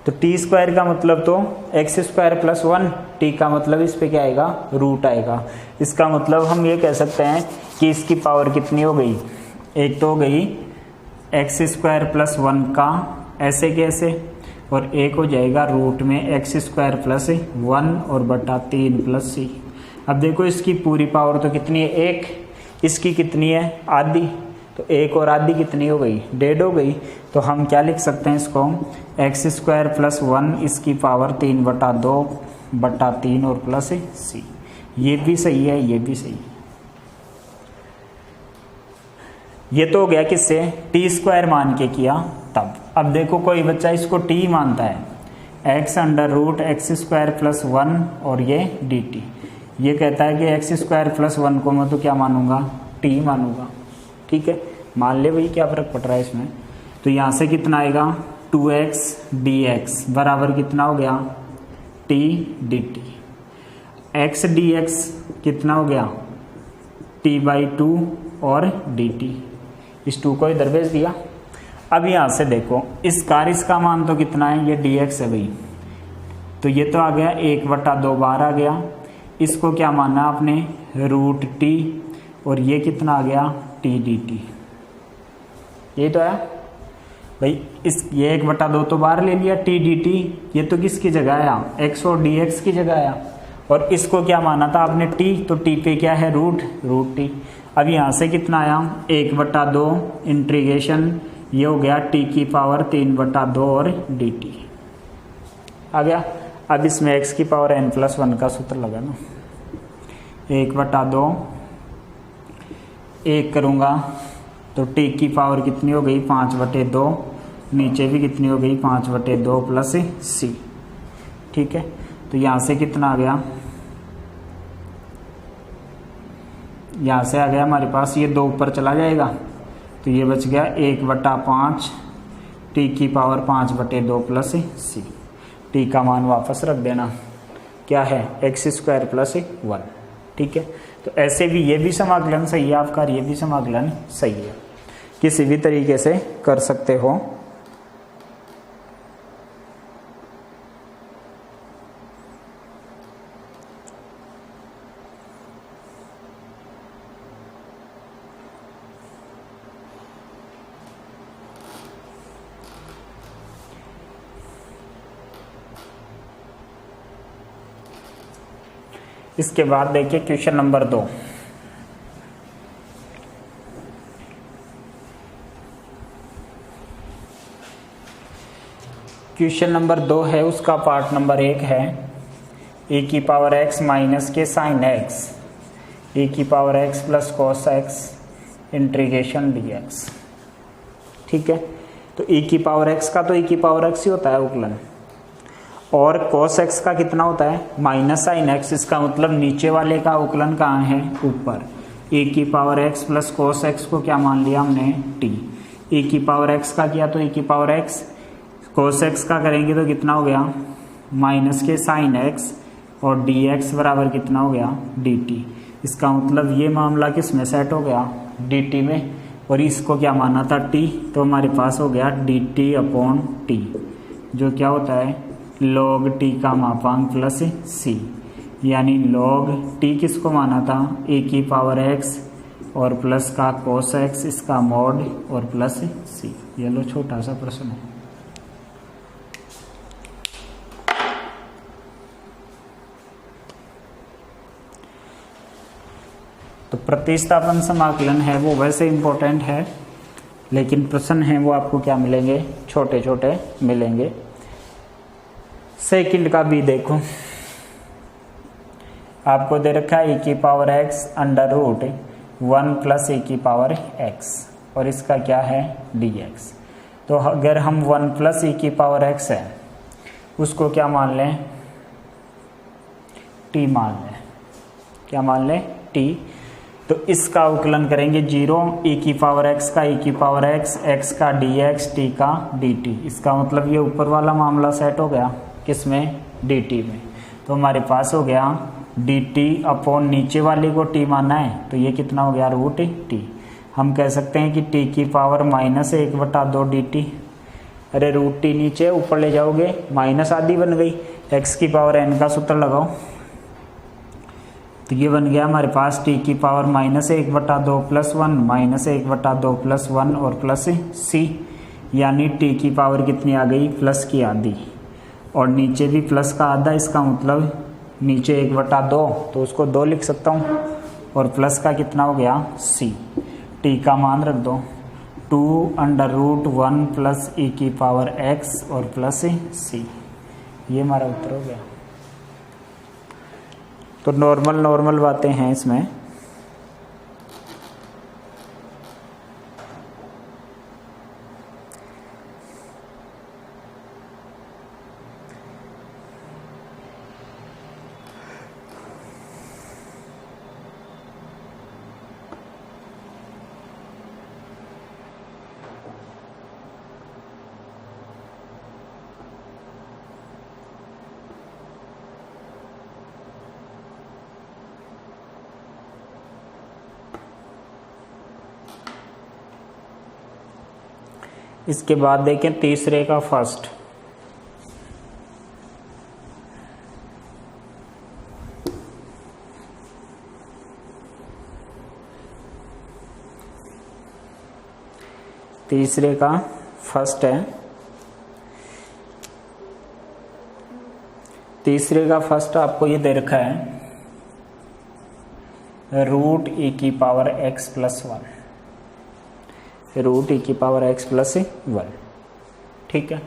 तो टी स्क्वायर का मतलब तो एक्स स्क्वायर प्लस 1, टी का मतलब इस पे क्या आएगा, रूट आएगा। इसका मतलब हम ये कह सकते हैं कि इसकी पावर कितनी हो गई, एक तो हो गई एक्स स्क्वायर प्लस 1 का ऐसे कैसे, और एक हो जाएगा रूट में एक्स स्क्वायर प्लस 1 और बटा 3 प्लस सी। अब देखो इसकी पूरी पावर तो कितनी है, एक, इसकी कितनी है, आधी, तो एक और आधी कितनी हो गई, 1.5 हो गई। तो हम क्या लिख सकते हैं इसको, एक्स स्क्वायर प्लस 1 इसकी पावर 3 बटा 2 बटा 3 और प्लस सी। ये भी सही है, ये भी सही है। ये तो हो गया किससे, टी स्क्वायर मान के किया तब। अब देखो कोई बच्चा इसको टी मानता है, x under root x square plus 1 और ये डी टी, ये कहता है कि एक्स स्क्वायर प्लस 1 को मैं तो क्या मानूंगा, टी मानूंगा, ठीक है। मान ले भाई, क्या फर्क पड़ रहा है इसमें। तो यहाँ से कितना आएगा, 2x dx बराबर कितना हो गया, t dt। x dx कितना हो गया, t/2 और dt, इस 2 को इधर भेज दिया। अब यहाँ से देखो इसका मान तो कितना है, ये dx है भाई, तो ये तो आ गया 1/2 बार आ गया। इसको क्या मानना आपने, रूट t, और ये कितना आ गया, t dt, ये तो है भाई। ये 1/2 तो बाहर ले लिया, t dt, ये तो किसकी जगह आया, x और dx की जगह आया, और इसको क्या माना था आपने, t, तो t पे क्या है, रूट t। अब यहाँ से कितना आया, 1/2 इंटीग्रेशन, ये हो गया t की पावर 3/2 और dt आ गया। अब इसमें x की पावर n प्लस 1 का सूत्र लगा ना, 1/2 1 करूँगा तो t की पावर कितनी हो गई, 5/2, नीचे भी कितनी हो गई, 5/2 प्लस c, ठीक है। तो यहाँ से कितना आ गया, यहाँ से आ गया हमारे पास, ये 2 ऊपर चला जाएगा, तो ये बच गया 1/5 t की पावर 5/2 प्लस c। t का मान वापस रख देना, क्या है, एक्स स्क्वायर प्लस 1, ठीक है। तो ऐसे भी ये भी समाकलन सही है आपका, ये भी समाकलन सही है, किसी भी तरीके से कर सकते हो। इसके बाद देखिए क्वेश्चन नंबर 2। क्वेश्चन नंबर 2 है, उसका पार्ट नंबर 1 है, e की पावर x माइनस के साइन x, e की power x plus cos x integration dx, ठीक है। तो e की पावर x का तो e की पावर x ही होता है उकलन, और cos x का कितना होता है, माइनस साइन x, इसका मतलब नीचे वाले का उकलन कहाँ है, ऊपर। e की power x plus cos x को क्या मान लिया हमने, t। e की पावर x का किया तो e की पावर x, cos x का करेंगे तो कितना हो गया, माइनस के साइन x, और dx बराबर कितना हो गया, dt। इसका मतलब ये मामला किस में सेट हो गया, dt में, और इसको क्या माना था, t, तो हमारे पास हो गया dt/t, जो क्या होता है, log t का मापांक प्लस c, यानी log t किसको माना था, e की पावर x और प्लस का cos x, इसका मॉड और प्लस c। ये लो छोटा सा प्रश्न है। तो प्रतिस्थापन समाकलन है वो वैसे इंपॉर्टेंट है, लेकिन प्रश्न हैं वो आपको क्या मिलेंगे, छोटे छोटे मिलेंगे। सेकंड का भी देखो, आपको दे रखा है e की power x under root 1 plus e की पावर x और इसका क्या है dx। तो अगर हम 1 प्लस e की पावर x है उसको क्या मान लें, t मान लें। क्या मान लें, t। तो इसका अवकलन करेंगे 0 e की पावर x का e की पावर x, x का dx, t का dt। इसका मतलब ये ऊपर वाला मामला सेट हो गया किसमें, dt में। तो हमारे पास हो गया dt अपॉन नीचे वाले को t माना है तो ये कितना हो गया रूट t। हम कह सकते हैं कि t की पावर -1/2 dt। अरे रूट t नीचे ऊपर ले जाओगे माइनस आधी बन गई, x की पावर n का सूत्र लगाओ तो ये बन गया हमारे पास t की पावर -1/2 प्लस 1 -1/2 प्लस 1 और प्लस c, यानी t की पावर कितनी आ गई, प्लस की आधी। और नीचे भी प्लस का आधा, इसका मतलब नीचे 1/2 तो उसको 2 लिख सकता हूँ और प्लस का कितना हो गया c। t का मान रख दो 2√1 प्लस e की पावर x और प्लस c। ये हमारा उत्तर हो गया। तो नॉर्मल बातें हैं इसमें। इसके बाद देखें तीसरे का फर्स्ट। तीसरे का फर्स्ट है, तीसरे का फर्स्ट आपको ये दे रखा है रूट e की power x plus 1, root e की पावर x प्लस 1। ठीक है,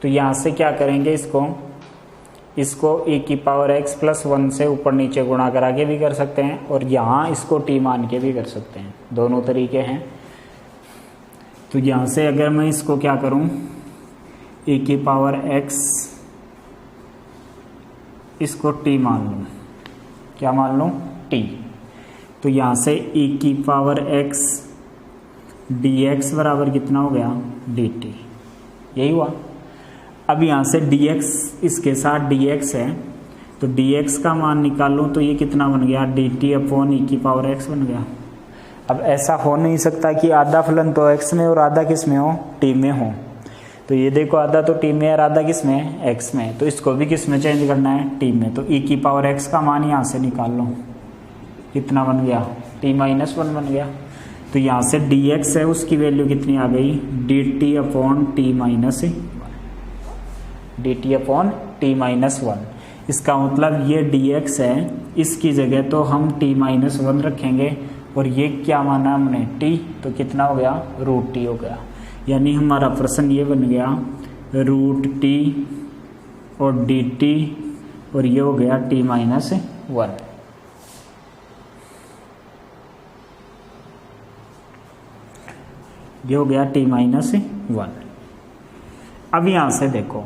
तो यहां से क्या करेंगे, इसको e की पावर x प्लस 1 से ऊपर नीचे गुणा करा के भी कर सकते हैं और यहां इसको t मान के भी कर सकते हैं, दोनों तरीके हैं। तो यहां से अगर मैं इसको क्या करूं, e की पावर x इसको t मान लूं, क्या मान लूं, t। तो यहां से e की पावर x dx बराबर कितना हो गया, dt। यही हुआ। अब यहां से dx इसके साथ dx है तो dx का मान निकालूं तो ये कितना बन गया, dt अपॉन e की पावर x बन गया। अब ऐसा हो नहीं सकता कि आधा फलन तो x में और आधा किस में हो, t में हो। तो ये देखो आधा तो t में और आधा किस में, x में। तो इसको भी किस में चेंज करना है, t में। तो e की पावर x का मान यहाँ से निकाल लो, कितना बन गया, t-1 बन गया। तो यहाँ से dx है उसकी वैल्यू कितनी आ गई, dt upon t-1, dt upon t-1। इसका मतलब ये dx है, इसकी जगह तो हम t-1 रखेंगे और ये क्या माना हमने, t। तो कितना हो गया, रूट t हो गया। यानी हमारा प्रश्न ये बन गया रूट t और dt और ये हो गया t-1। ये हो गया t-1। अब यहां से देखो,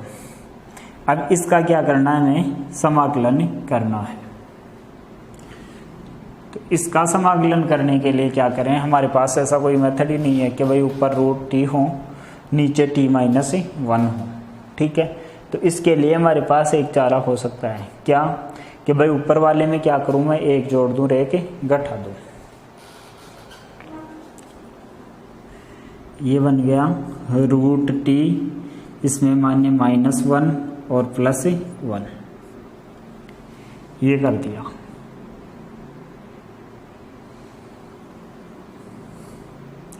अब इसका क्या करना है, हमें समाकलन करना है। तो इसका समाकलन करने के लिए क्या करें, हमारे पास ऐसा कोई मेथड ही नहीं है कि भाई ऊपर रूट t हो नीचे t-1 हो। ठीक है, तो इसके लिए हमारे पास एक चारा हो सकता है, क्या कि भाई ऊपर वाले में क्या करूं, मैं एक जोड़ दूं, रे के घटा दूं। ये बन गया रूट t, इसमें मान्य -1 और प्लस 1, ये कर दिया।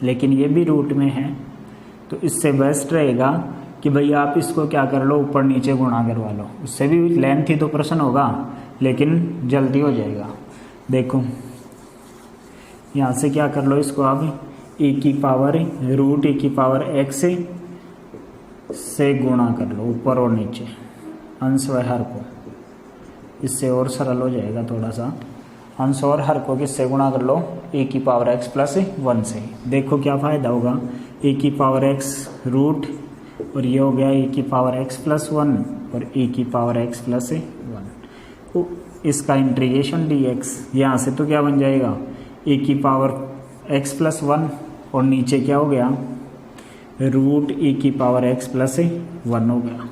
लेकिन ये भी रूट में है तो इससे बेस्ट रहेगा कि भाई आप इसको क्या कर लो, ऊपर नीचे गुणा करवा लो। उससे भी लेंथ ही तो प्रश्न होगा लेकिन जल्दी हो जाएगा। देखो यहाँ से क्या कर लो, इसको आप e की पावर रूट e की पावर x से गुणा कर लो ऊपर और नीचे अंश व हर को, इससे और सरल हो जाएगा थोड़ा सा। अंश और हर को किससे गुणा कर लो, e की पावर x प्लस 1 से। देखो क्या फ़ायदा होगा, e की पावर x रूट और ये हो गया e की पावर x प्लस 1 और e की पावर x प्लस 1, तो इसका इंटीग्रेशन dx, यहाँ से तो क्या बन जाएगा e की पावर x प्लस 1 और नीचे क्या हो गया रूट e की पावर x प्लस 1 हो गया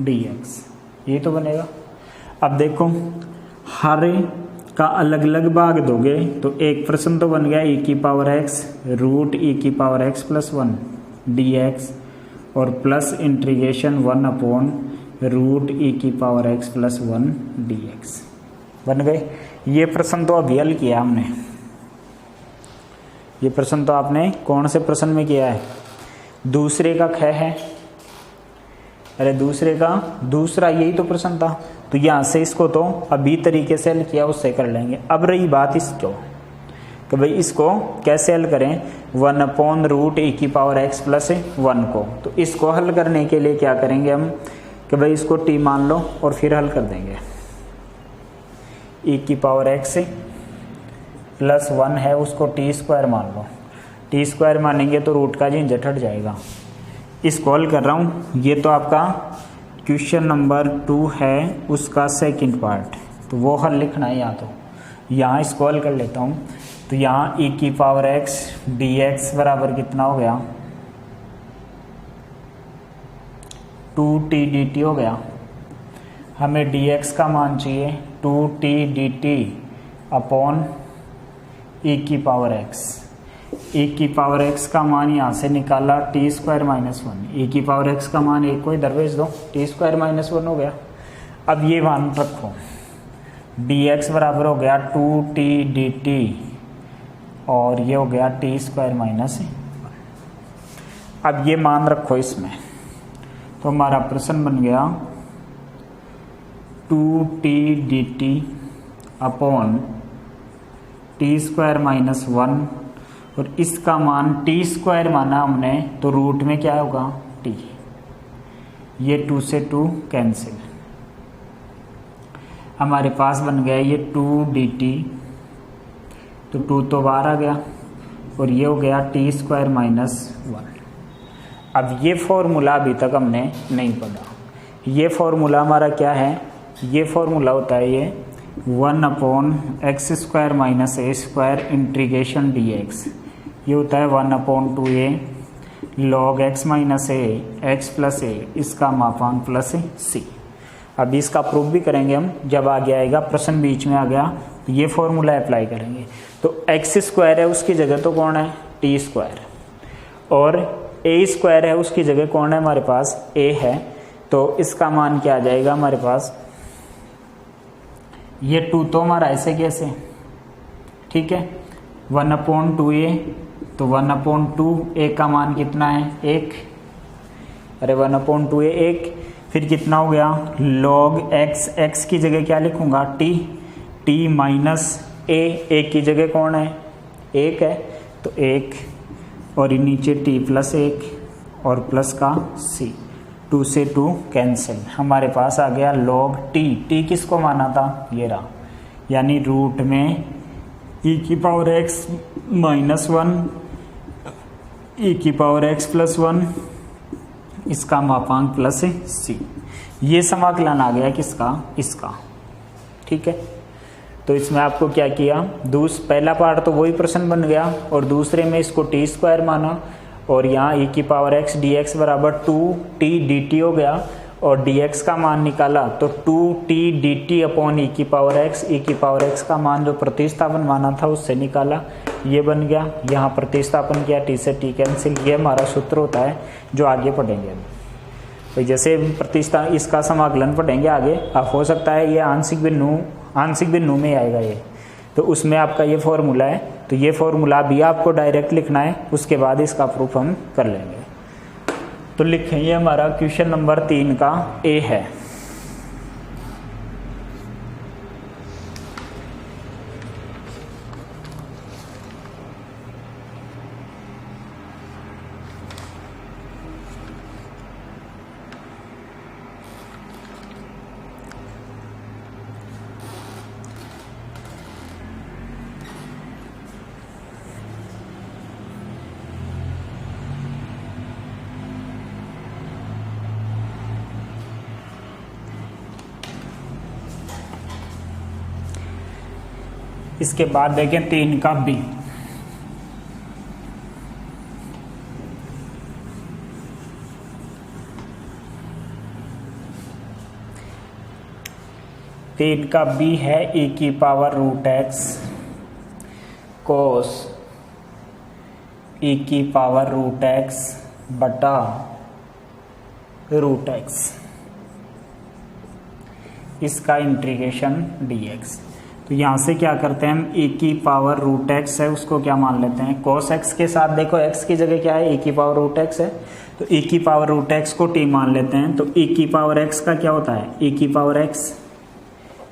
dx, ये तो बनेगा। अब देखो हर का अलग अलग भाग दोगे तो एक प्रश्न तो बन गया e की पावर x रूट e की पावर x प्लस 1 dx और plus integration 1 upon root e की पावर x प्लस 1 dx बन गए। ये प्रश्न तो अभी हल किया हमने, ये प्रश्न तो आपने कौन से प्रश्न में किया है, दूसरे का ख है, अरे दूसरे का दूसरा, यही तो प्रश्न था। तो यहाँ से इसको तो अभी तरीके से हल किया, उससे कर लेंगे। अब रही बात इसको कि भाई इसको कैसे हल करें, 1 अपॉन रूट e की पावर x प्लस 1 को। तो इसको हल करने के लिए क्या करेंगे हम कि भाई इसको t मान लो और फिर हल कर देंगे। e की पावर x प्लस 1 है, उसको टी स्क्वायर मान लो, टी स्क्वायर मानेंगे तो रूट का झंझट हट जाएगा। इसको हल कर रहा हूँ, ये तो आपका क्वेश्चन नंबर 2 है, उसका सेकंड पार्ट, तो वो हल लिखना है यहाँ। तो यहाँ इसको हल कर लेता हूँ। तो यहाँ e की पावर x dx बराबर कितना हो गया 2t dt हो गया। हमें dx का मान चाहिए 2t dt अपॉन e की पावर x। e की पावर x का मान यहाँ से निकाला टी स्क्वायर माइनस 1, e की पावर x का मान एक को इधर भेज दो, टी स्क्वायर माइनस 1 हो गया। अब ये मान रखो dx बराबर हो गया 2t dt और ये हो गया टी स्क्वायर माइनस 1। अब ये मान रखो इसमें, तो हमारा प्रश्न बन गया 2t dt upon T square minus 1 और इसका मान टी स्क्वायर माना हमने, तो रूट में क्या होगा t, ये 2 से 2 कैंसिल, हमारे पास बन गया ये 2 dt, तो 2 तो बाहर आ गया और ये हो गया टी स्क्वायर माइनस 1। अब ये फॉर्मूला अभी तक हमने नहीं पढ़ा, ये फॉर्मूला हमारा क्या है, ये फॉर्मूला होता है ये 1 upon x square minus a square integration dx, ये होता है 1 upon 2a log x minus a x plus a, इसका मापांक प्लस c। अभी इसका प्रूफ भी करेंगे हम, जब आगे आएगा प्रश्न बीच में आ गया तो ये फॉर्मूला अप्लाई करेंगे। तो एक्स स्क्वायर है उसकी जगह तो कौन है टी स्क्वायर, और ए स्क्वायर है उसकी जगह कौन है हमारे पास a है, तो इसका मान क्या आ जाएगा हमारे पास, ये 2 तो हमारा ऐसे कैसे, ठीक है 1 अपॉन 2a, तो 1 अपॉन 2a का मान कितना है 1, अरे 1 अपॉन 2a 1, फिर कितना हो गया log x, x की जगह क्या लिखूंगा t माइनस a की जगह कौन है 1 है, तो 1 और नीचे t प्लस 1 और प्लस का c, 2 से 2 कैंसिल, हमारे पास आ गया log t किसको माना था ये रहा, यानी रूट में e की पावर x माइनस 1 e की पावर x प्लस 1, इसका मापांक प्लस c, ये समाकलन आ गया किसका इसका, ठीक है। तो इसमें आपको क्या किया, पहला पार्ट तो वही प्रश्न बन गया और दूसरे में इसको टी स्क्वायर माना और यहाँ e की पावर x dx बराबर 2t dt हो गया और dx का मान निकाला तो 2t dt अपॉन e की पावर x का मान जो प्रतिस्थापन माना था उससे निकाला, ये बन गया। यहाँ प्रतिस्थापन किया, t से t कैंसिल, ये हमारा सूत्र होता है जो आगे पढ़ेंगे हम। तो जैसे प्रतिस्थापन इसका समाकलन पढ़ेंगे आगे, अब हो सकता है ये आंशिक बिंदु में आएगा ये, तो उसमें आपका ये फॉर्मूला है, तो ये फॉर्मूला भी आपको डायरेक्ट लिखना है, उसके बाद इसका प्रूफ हम कर लेंगे। तो लिखें, ये हमारा क्वेश्चन नंबर 3 का ए है। इसके बाद देखें 3 का बी। तीन का बी है e की पावर रूट एक्स कोस e की पावर रूट एक्स बटा रूट एक्स, इसका इंटीग्रेशन dx। तो यहाँ से क्या करते हैं हम, e की पावर रूट एक्स है उसको क्या मान लेते हैं कोस एक्स के साथ। देखो x की जगह क्या है, e की पावर रूट एक्स है, तो e की पावर रूट एक्स को t मान लेते हैं। तो e की पावर x का क्या होता है, e की पावर x,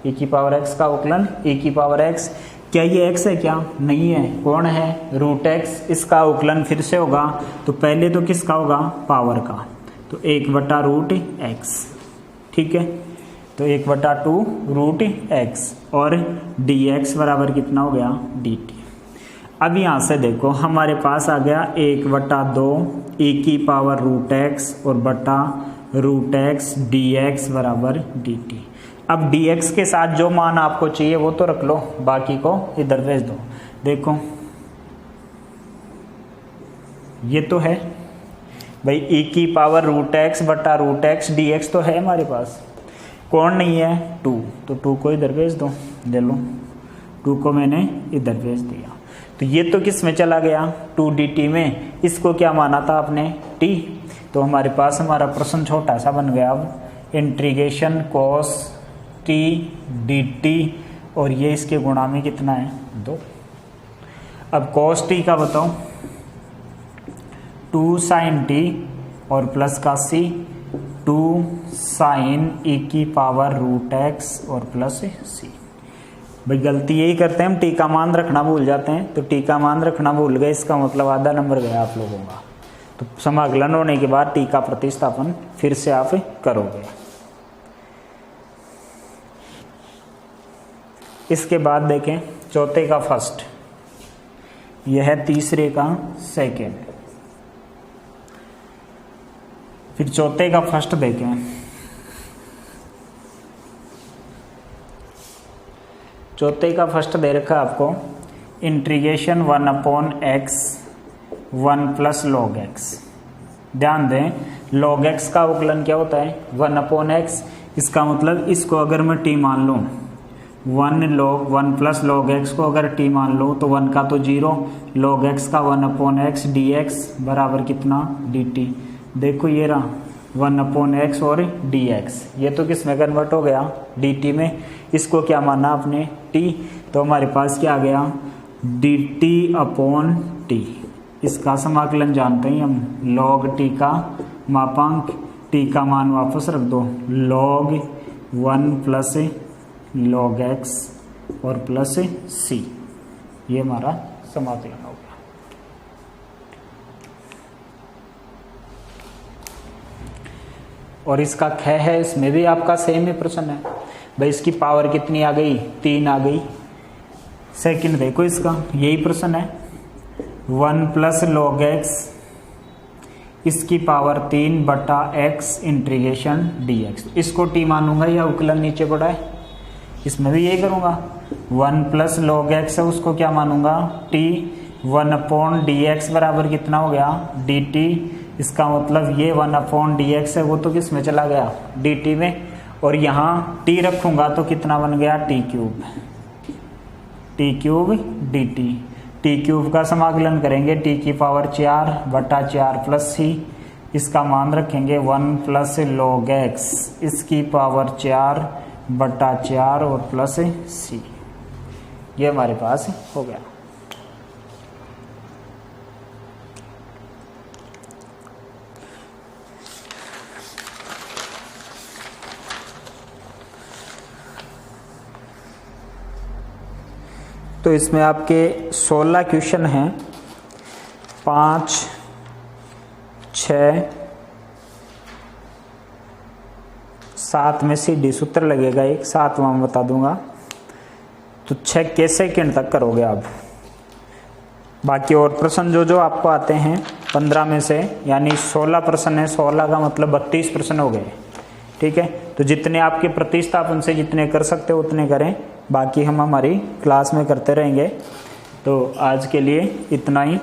e की पावर x का उकलन e की पावर x। क्या ये x है, क्या नहीं है, कौन है, रूट x। इसका उकलन फिर से होगा, तो पहले तो किसका होगा, पावर का, तो 1/√x, ठीक है। तो 1/2 रूट x और dx बराबर कितना हो गया, dt। अब यहाँ से देखो हमारे पास आ गया 1/2 e की पावर रूट x और बटा रूट x dx बराबर dt। अब dx के साथ जो मान आपको चाहिए वो तो रख लो, बाकी को इधर भेज दो। देखो ये तो है भाई, e की पावर रूट x बटा रूट x dx तो है हमारे पास, कौन नहीं है, 2, तो 2 को इधर भेज दो, ले लो 2 को मैंने इधर भेज दिया। तो ये तो किस में चला गया, 2 dt में, इसको क्या माना था आपने, t। तो हमारे पास हमारा प्रश्न छोटा सा बन गया। अब इंटीग्रेशन cos t dt और ये इसके गुणा में कितना है, 2। अब cos t का बताओ, 2 sin t और प्लस का c, 2 sin e की पावर रूट x और प्लस c। भाई गलती यही करते हैं हम, t का मान रखना भूल जाते हैं। तो t का मान रखना भूल गए, इसका मतलब आधा नंबर गया आप लोगों का। तो समाकलन होने के बाद t का प्रतिस्थापन फिर से आप करोगे। इसके बाद देखें चौथे का फर्स्ट, यह है तीसरे का सेकेंड। फिर चौथे का फर्स्ट देखें, चौथे का फर्स्ट दे रखा है आपको, इंटीग्रेशन 1/x 1 + log x। ध्यान दें log x का उकलन क्या होता है, 1/x। इसका मतलब इसको अगर मैं t मान लूँ, 1 + log x को अगर t मान लो तो 1 का तो 0, log x का 1/x dx बराबर कितना, dt। देखो ये रहा 1/x और dx, ये तो किस में कन्वर्ट हो गया, dt में। इसको क्या माना आपने, t। तो हमारे पास क्या आ गया, dt/t। इसका समाकलन जानते हैं हम, log t का मापांक, t का मान वापस रख दो, log 1 + log x और प्लस c। ये हमारा समाकलन हो गया। और इसका ख है, इसमें भी आपका सेम ही प्रश्न है भाई, इसकी पावर कितनी आ गई, 3 आ गई। सेकंड देखो इसका, यही प्रश्न है, 1 + log x इसकी पावर 3 बटा x इंटीग्रेशन dx। इसको t मानूंगा या उकलन नीचे पड़ा है, इसमें भी यही करूंगा। 1 + log x है, उसको क्या मानूंगा, t। 1/dx बराबर कितना हो गया, dt। इसका मतलब ये 1/dx है, वो तो किस में चला गया, dt में। और यहाँ t रखूंगा तो कितना बन गया, t³ dt। t³ का समाकलन करेंगे, t की पावर 4 बटा 4 + c। इसका मान रखेंगे 1 + log x इसकी पावर 4 बटा 4 और प्लस c। ये हमारे पास हो गया। तो इसमें आपके 16 क्वेश्चन हैं, 5, 6, 7 में CD सूत्र लगेगा एक, 7वां मैं बता दूंगा। तो 6 के सेकंड तक करोगे आप। बाकी और प्रश्न जो आपको आते हैं 15 में से, यानी 16 प्रश्न है, 16 का मतलब 32 प्रश्न हो गए। ठीक है। तो जितने आपके प्रतिस्थापन से जितने कर सकते हो उतने करें, बाकी हम हमारी क्लास में करते रहेंगे। तो आज के लिए इतना ही।